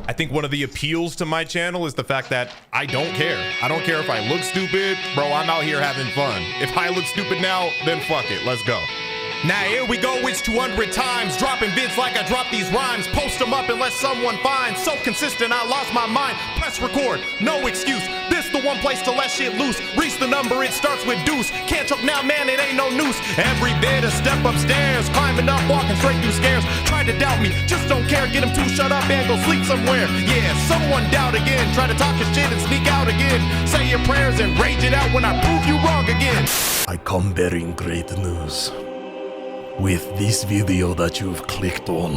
I think one of the appeals to my channel is the fact that I don't care. I don't care if I look stupid. Bro, I'm out here having fun. If I look stupid now, then fuck it. Let's go. Now here we go, it's 200 times. Dropping vids like I drop these rhymes. Post them up unless someone finds. So consistent, I lost my mind. Press record, no excuse. This the one place to let shit loose. Reach the number, it starts with deuce. Can't choke now, man, it ain't no noose. Every bit a step upstairs. Climbing up, walking straight through scares. Try to doubt me, just don't care. Get him to shut up and go sleep somewhere. Yeah, someone doubt again. Try to talk your shit and sneak out again. Say your prayers and rage it out when I prove you wrong again. I come bearing great news. With this video that you've clicked on.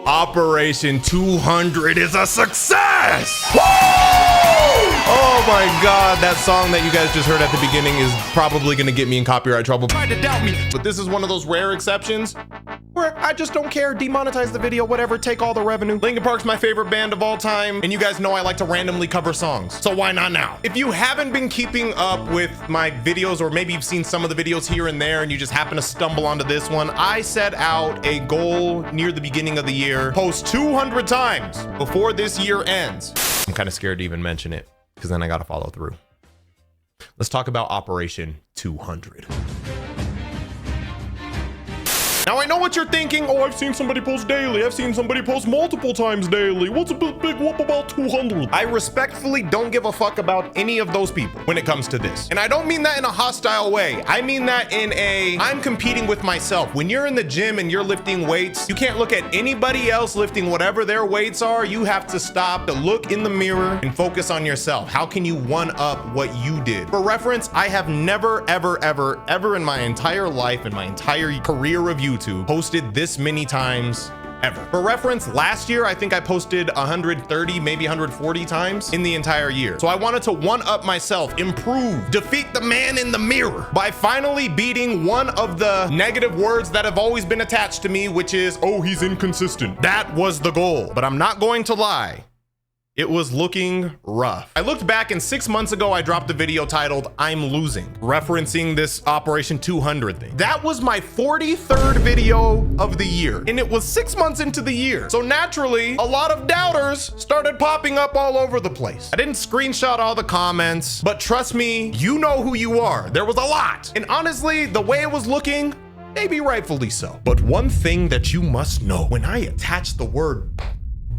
Operation 200 is a success! Woo! Oh my God, that song that you guys just heard at the beginning is probably gonna get me in copyright trouble. Tried to doubt me, but this is one of those rare exceptions where I just don't care, demonetize the video, whatever, take all the revenue. Linkin Park's my favorite band of all time, and you guys know I like to randomly cover songs, so why not now? If you haven't been keeping up with my videos, or maybe you've seen some of the videos here and there and you just happen to stumble onto this one, I set out a goal near the beginning of the year, post 200 times before this year ends. I'm kind of scared to even mention it, because then I gotta follow through. Let's talk about Operation 200. Now I know what you're thinking. Oh, I've seen somebody post daily. I've seen somebody post multiple times daily. What's a big whoop about 200? I respectfully don't give a fuck about any of those people when it comes to this. And I don't mean that in a hostile way. I mean that in a, I'm competing with myself. When you're in the gym and you're lifting weights, you can't look at anybody else lifting whatever their weights are. You have to stop to look in the mirror and focus on yourself. How can you one up what you did? For reference, I have never, ever in my entire life, in my entire career of YouTube, posted this many times ever. For reference, last year, I think I posted 130, maybe 140 times in the entire year. So I wanted to one up myself, improve, defeat the man in the mirror by finally beating one of the negative words that have always been attached to me, which is, oh, he's inconsistent. That was the goal, but I'm not going to lie. It was looking rough. I looked back and 6 months ago, I dropped a video titled, I'm losing, referencing this Operation 200 thing. That was my 43rd video of the year, and it was 6 months into the year. So naturally, a lot of doubters started popping up all over the place. I didn't screenshot all the comments, but trust me, you know who you are. There was a lot. And honestly, the way it was looking, maybe rightfully so. But one thing that you must know, when I attach the word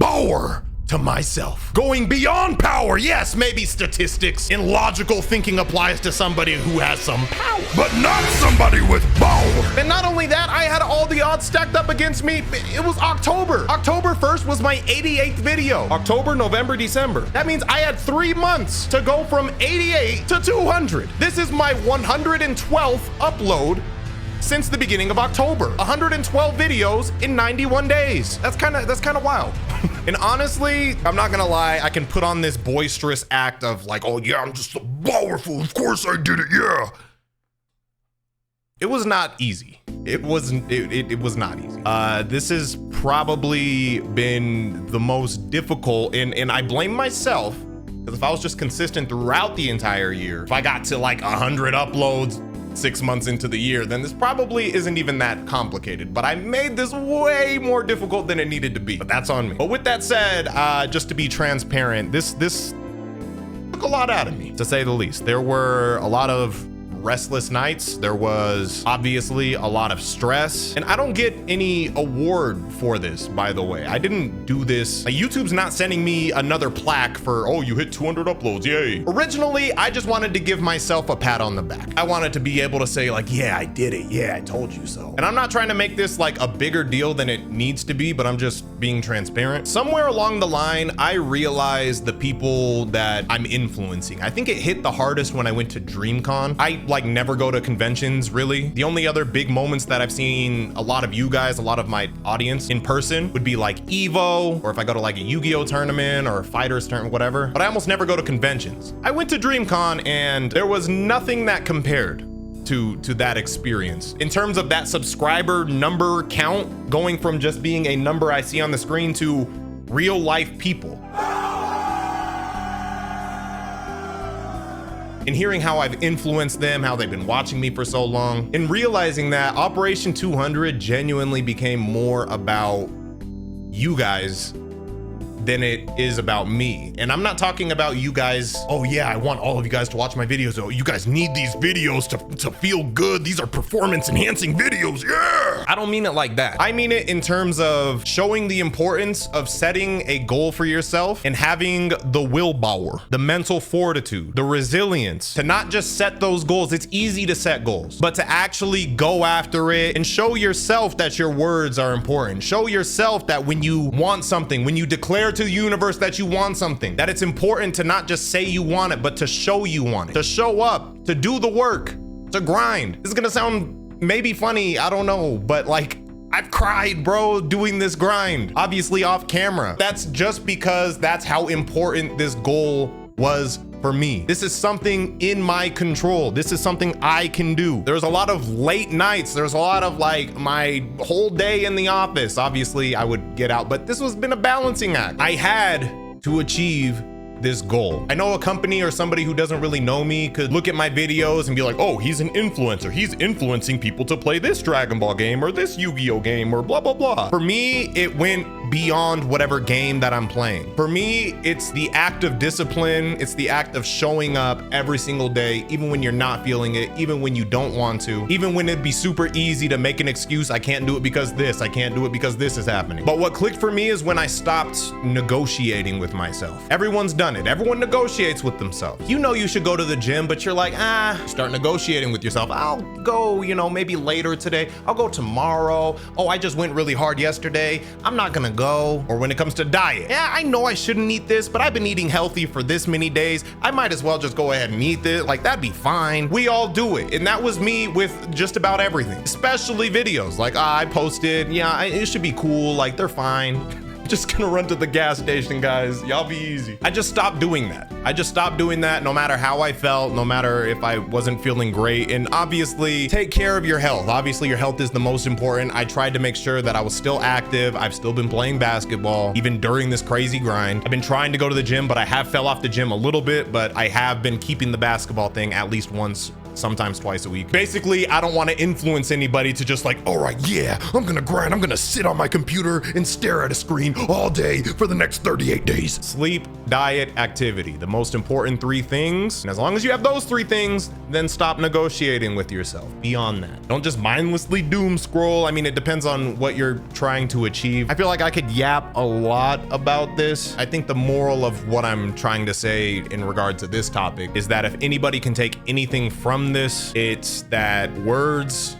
power to myself, going beyond power, yes, maybe statistics and logical thinking applies to somebody who has some power, but not somebody with power. And not only that, I had all the odds stacked up against me. It was October. October 1st was my 88th video. October, November, December. That means I had 3 months to go from 88 to 200. This is my 112th upload since the beginning of October. 112 videos in 91 days. That's kind of wild. And honestly, I'm not gonna lie, I can put on this boisterous act of like, oh yeah, I'm just so powerful. Of course I did it, yeah. It was not easy. It was not easy. This has probably been the most difficult, and I blame myself, because if I was just consistent throughout the entire year, if I got to like 100 uploads 6 months into the year, then this probably isn't even that complicated, but I made this way more difficult than it needed to be, but that's on me. But with that said, just to be transparent, this took a lot out of me, to say the least. There were a lot of restless nights. There was obviously a lot of stress, and I don't get any award for this, by the way. I didn't do this. YouTube's not sending me another plaque for, oh, you hit 200 uploads, yay. Originally, I just wanted to give myself a pat on the back. I wanted to be able to say like, yeah, I did it. Yeah, I told you so. And I'm not trying to make this like a bigger deal than it needs to be, but I'm just being transparent. Somewhere along the line, I realized the people that I'm influencing. I think it hit the hardest when I went to DreamCon. I like never go to conventions, really. The only other big moments that I've seen a lot of you guys, a lot of my audience in person would be like Evo, or if I go to like a Yu-Gi-Oh tournament or a fighters tournament, whatever. But I almost never go to conventions. I went to DreamCon and there was nothing that compared to that experience. In terms of that subscriber number count, going from just being a number I see on the screen to real life people. And hearing how I've influenced them, how they've been watching me for so long, and realizing that Operation 200 genuinely became more about you guys than it is about me. And I'm not talking about you guys, oh yeah, I want all of you guys to watch my videos. Oh, you guys need these videos to feel good. These are performance enhancing videos, yeah! I don't mean it like that. I mean it in terms of showing the importance of setting a goal for yourself and having the willpower, the mental fortitude, the resilience to not just set those goals. It's easy to set goals, but to actually go after it and show yourself that your words are important. Show yourself that when you want something, when you declare to the universe that you want something, that it's important to not just say you want it, but to show you want it, to show up, to do the work, to grind. This is gonna sound maybe funny, I don't know, but like, I've cried, bro, doing this grind, obviously off camera. That's just because that's how important this goal was for me. This is something in my control. This is something I can do. There's a lot of late nights. There's a lot of like my whole day in the office. Obviously I would get out, but this has been a balancing act. I had to achieve this goal. I know a company or somebody who doesn't really know me could look at my videos and be like, oh, he's an influencer. He's influencing people to play this Dragon Ball game or this Yu-Gi-Oh game or blah, blah, blah. For me, it went beyond whatever game that I'm playing. For me, it's the act of discipline. It's the act of showing up every single day, even when you're not feeling it, even when you don't want to, even when it'd be super easy to make an excuse. I can't do it because this, I can't do it because this is happening. But what clicked for me is when I stopped negotiating with myself. Everyone's done it. Everyone negotiates with themselves. You know you should go to the gym, but you're like, start negotiating with yourself. I'll go, you know, maybe later today. I'll go tomorrow. Oh, I just went really hard yesterday. I'm not gonna go. Or when it comes to diet, yeah, I know I shouldn't eat this, but I've been eating healthy for this many days. I might as well just go ahead and eat it. Like, that'd be fine. We all do it. And that was me with just about everything, especially videos. Like, I posted, yeah, it should be cool. Like, they're fine. Just gonna run to the gas station, guys. Y'all be easy. I just stopped doing that. I just stopped doing that no matter how I felt, no matter if I wasn't feeling great. And obviously, take care of your health. Obviously, your health is the most important. I tried to make sure that I was still active. I've still been playing basketball, even during this crazy grind. I've been trying to go to the gym, but I have fell off the gym a little bit, but I have been keeping the basketball thing at least once, sometimes twice a week. Basically, I don't want to influence anybody to just like, all right, yeah, I'm gonna grind. I'm gonna sit on my computer and stare at a screen all day for the next 38 days. Sleep, diet, activity, the most important three things. And as long as you have those three things, then stop negotiating with yourself beyond that. Don't just mindlessly doom scroll. I mean, it depends on what you're trying to achieve. I feel like I could yap a lot about this. I think the moral of what I'm trying to say in regard to this topic is that if anybody can take anything from this, it's that words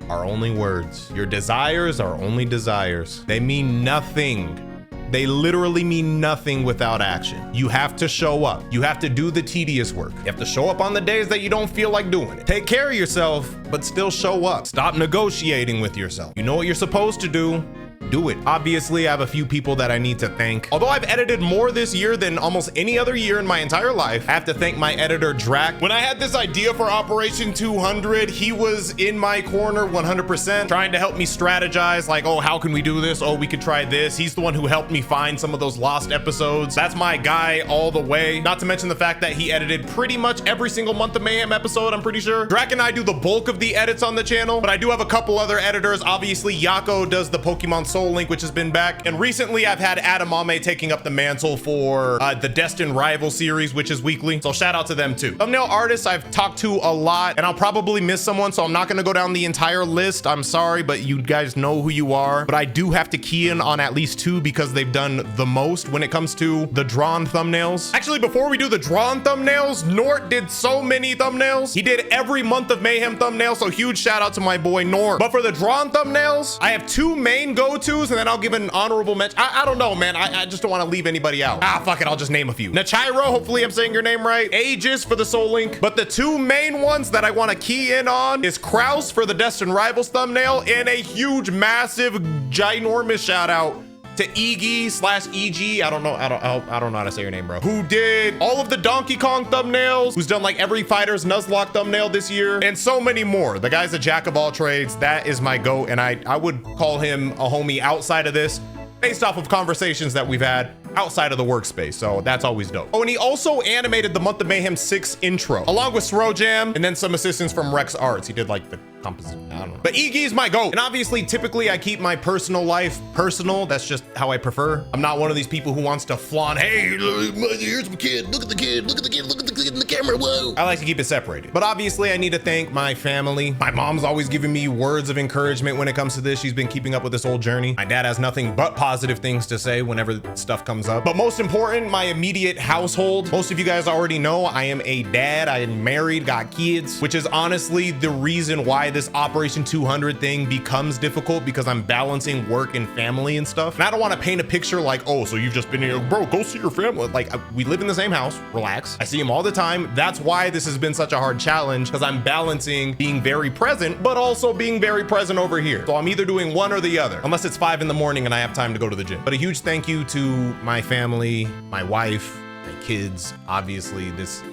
are only words. Your desires are only desires. They mean nothing. They literally mean nothing without action. You have to show up. You have to do the tedious work. You have to show up on the days that you don't feel like doing it. Take care of yourself, but still show up. Stop negotiating with yourself. You know what you're supposed to do. Do it. Obviously, I have a few people that I need to thank. Although I've edited more this year than almost any other year in my entire life, I have to thank my editor, Drac. When I had this idea for Operation 200, he was in my corner 100%, trying to help me strategize, like, oh, how can we do this? Oh, we could try this. He's the one who helped me find some of those lost episodes. That's my guy all the way. Not to mention the fact that he edited pretty much every single Month of Mayhem episode, I'm pretty sure. Drac and I do the bulk of the edits on the channel, but I do have a couple other editors. Obviously, Yako does the Pokemon Soul Link, which has been back. And recently I've had Adamame taking up the mantle for the Destined Rival series, which is weekly. So shout out to them too. Thumbnail artists I've talked to a lot, and I'll probably miss someone, so I'm not gonna go down the entire list. I'm sorry, but you guys know who you are. But I do have to key in on at least two because they've done the most when it comes to the drawn thumbnails. Actually, before we do the drawn thumbnails, Nort did so many thumbnails. He did every Month of Mayhem thumbnail, so huge shout out to my boy Nort. But for the drawn thumbnails, I have two main go-tos, and then I'll give an honorable mention. I don't know, man. I just don't want to leave anybody out. Fuck it. I'll just name a few. Nachiro, hopefully I'm saying your name right. Aegis for the Soul Link. But the two main ones that I want to key in on is Kraus for the Destined Rivals thumbnail, and a huge, massive, ginormous shout out to Iggy/EG, I don't know how to say your name, bro, who did all of the Donkey Kong thumbnails, who's done like every Fighter's Nuzlocke thumbnail this year, and so many more. The guy's a jack of all trades. That is my GOAT, and I would call him a homie outside of this, based off of conversations that we've had. outside of the workspace. So that's always dope. Oh, and he also animated the Month of Mayhem 6 intro along with Sro Jam and then some assistance from Rex Arts. He did like the composition. I don't know. But Iggy's my goat. And obviously, typically I keep my personal life personal. That's just how I prefer. I'm not one of these people who wants to flaunt, hey, here's my kid. Look at the kid. Look at the kid. Look at the kid in the camera. Whoa. I like to keep it separated. But obviously I need to thank my family. My mom's always giving me words of encouragement when it comes to this. She's been keeping up with this whole journey. My dad has nothing but positive things to say whenever stuff comes up. But most important, my immediate household. Most of you guys already know I am a dad. I am married, got kids, which is honestly the reason why this Operation 200 thing becomes difficult, because I'm balancing work and family and stuff. And I don't want to paint a picture like, oh, so you've just been here, bro, go see your family. Like, we live in the same house, relax. I see them all the time. That's why this has been such a hard challenge, because I'm balancing being very present, but also being very present over here. So I'm either doing one or the other, unless it's 5 in the morning and I have time to go to the gym. But a huge thank you to my family, my wife, my kids. Obviously, this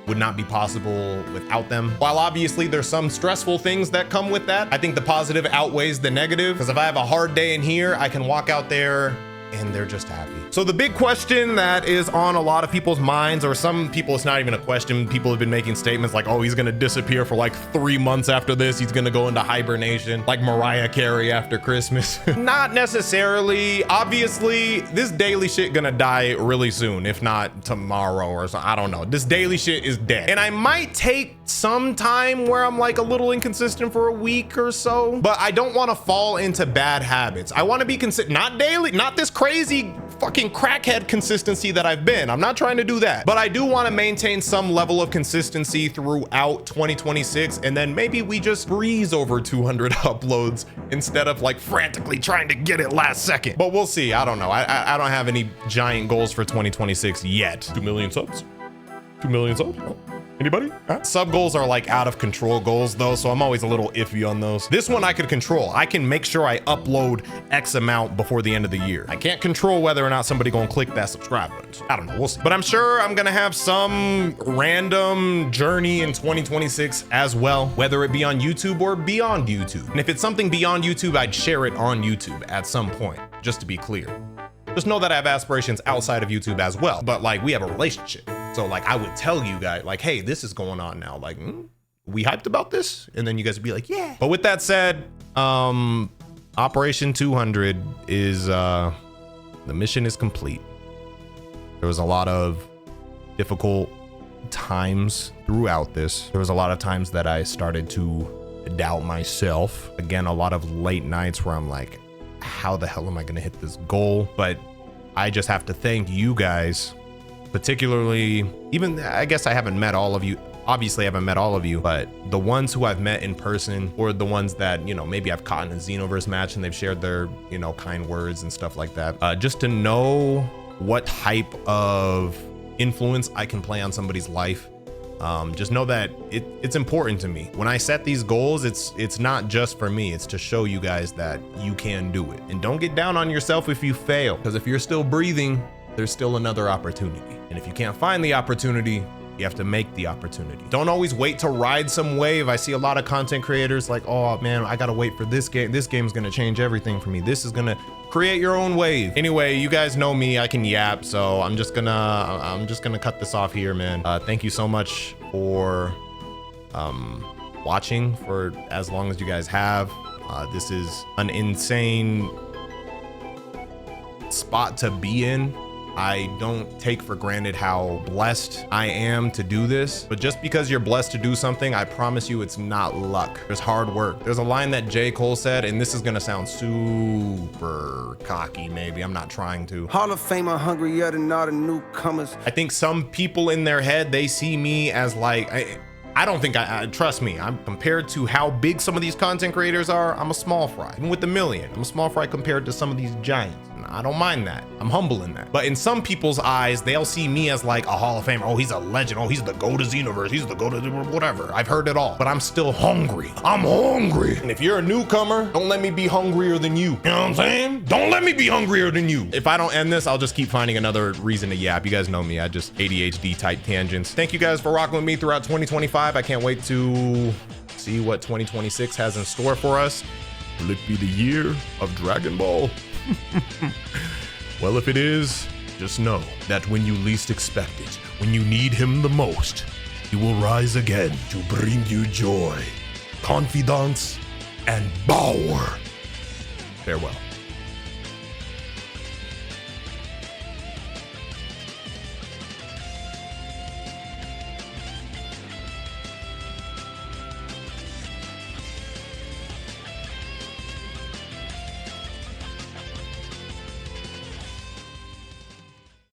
would not be possible without them. While obviously there's some stressful things that come with that, I think the positive outweighs the negative, because if I have a hard day in here, I can walk out there and they're just happy. So the big question that is on a lot of people's minds, or some people, it's not even a question. People have been making statements like, oh, he's gonna disappear for like 3 months after this. He's gonna go into hibernation like Mariah Carey after Christmas. Not necessarily. Obviously, this daily shit gonna die really soon, if not tomorrow or something. I don't know. This daily shit is dead. And I might take some time where I'm like a little inconsistent for a week or so, but I don't want to fall into bad habits. I want to be consistent, not daily, not this crazy fucking crackhead consistency that I've been. I'm not trying to do that, but I do want to maintain some level of consistency throughout 2026, and then maybe we just breeze over 200 uploads instead of like frantically trying to get it last second. But we'll see. I don't know. I don't have any giant goals for 2026 yet. 2 million subs? 2 million subs? Oh. Anybody? Sub goals are like out of control goals though, so I'm always a little iffy on those. This one I could control. I can make sure I upload X amount before the end of the year. I can't control whether or not somebody gonna click that subscribe button. So I don't know, we'll see. But I'm sure I'm gonna have some random journey in 2026 as well, whether it be on YouTube or beyond YouTube. And if it's something beyond YouTube, I'd share it on YouTube at some point, just to be clear. Just know that I have aspirations outside of YouTube as well, but like we have a relationship. So like I would tell you guys like, hey, this is going on now. Like, we hyped about this? And then you guys would be like, yeah. But with that said, Operation 200 is, the mission is complete. There was a lot of difficult times throughout this. There was a lot of times that I started to doubt myself. Again, a lot of late nights where I'm like, how the hell am I gonna hit this goal? But I just have to thank you guys, particularly, even I guess I haven't met all of you. Obviously I haven't met all of you, but the ones who I've met in person, or the ones that, you know, maybe I've caught in a Xenoverse match and they've shared their, you know, kind words and stuff like that. Just to know what type of influence I can play on somebody's life. Just know that it's important to me. When I set these goals, it's not just for me, it's to show you guys that you can do it. And don't get down on yourself if you fail, because if you're still breathing, there's still another opportunity. And if you can't find the opportunity, you have to make the opportunity. Don't always wait to ride some wave. I see a lot of content creators like, oh man, I gotta wait for this game. This game's gonna change everything for me. This is gonna create your own wave. Anyway, you guys know me, I can yap, so I'm just gonna cut this off here, man. Thank you so much for watching for as long as you guys have. This is an insane spot to be in. I don't take for granted how blessed I am to do this, but just because you're blessed to do something, I promise you it's not luck. There's hard work. There's a line that J. Cole said, and this is gonna sound super cocky maybe, I'm not trying to. Hall of Famer hungrier than all the newcomers. I think some people in their head, they see me as like, I don't think trust me, I'm compared to how big some of these content creators are, I'm a small fry. Even with the million, I'm a small fry compared to some of these giants. I don't mind that. I'm humble in that. But in some people's eyes, they'll see me as like a Hall of Famer. Oh, he's a legend. Oh, he's the GOAT of Xenoverse. He's the GOAT of whatever. I've heard it all, but I'm still hungry. I'm hungry. And if you're a newcomer, don't let me be hungrier than you. You know what I'm saying? Don't let me be hungrier than you. If I don't end this, I'll just keep finding another reason to yap. You guys know me. I just ADHD type tangents. Thank you guys for rocking with me throughout 2025. I can't wait to see what 2026 has in store for us. Will it be the year of Dragon Ball? Well, if it is, just know that when you least expect it, when you need him the most, he will rise again to bring you joy, confidence, and power. Farewell.